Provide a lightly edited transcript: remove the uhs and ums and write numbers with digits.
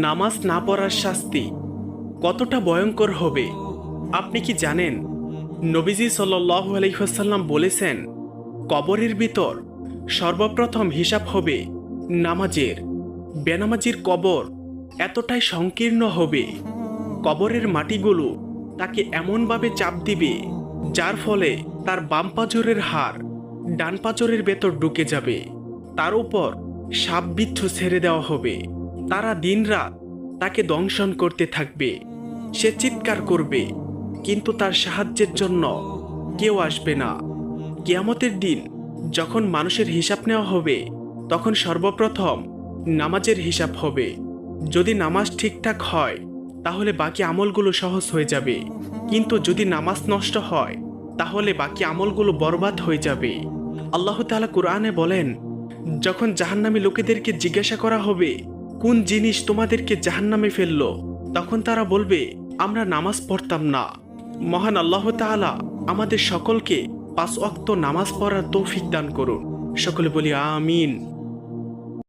নামাজ না পড়ার শাস্তি কতটা ভয়ঙ্কর হবে আপনি কি জানেন? নবীজি সাল্লাল্লাহু আলাইহি ওয়াসাল্লাম বলেছেন, কবরের ভিতর সর্বপ্রথম হিসাব হবে নামাজের। বেনামাজির কবর এতটাই সংকীর্ণ হবে, কবরের মাটিগুলো তাকে এমনভাবে চাপ দিবে যার ফলে তার বাম পাঁজরের হাড় ডান পাঁজরের ভেতর ঢুকে যাবে। তার উপর সাপ বিচ্ছু ছেড়ে দেওয়া হবে। তারা দিনরাত তাকে দংশন করতে থাকবে। সে চিৎকার করবে, কিন্তু তার সাহায্যের জন্য কেউ আসবে না। কিয়ামতের দিন যখন মানুষের হিসাব নেওয়া হবে, তখন সর্বপ্রথম নামাজের হিসাব হবে। যদি নামাজ ঠিকঠাক হয় তাহলে বাকি আমলগুলো সহজ হয়ে যাবে, কিন্তু যদি নামাজ নষ্ট হয় তাহলে বাকি আমলগুলো বরবাদ হয়ে যাবে। আল্লাহ তাআলা কুরআনে বলেন, যখন জাহান্নামী লোকেদেরকে জিজ্ঞাসা করা হবে, কোন জিনিস তোমাদেরকে জাহান্নামে ফেললো, তখন তারা বলবে, আমরা নামাজ পড়তাম না। মহান আল্লাহ তাআলা আমাদের সকলকে 5 ওয়াক্ত নামাজ পড়ার তৌফিক দান করুন। সকলে বলি আমিন।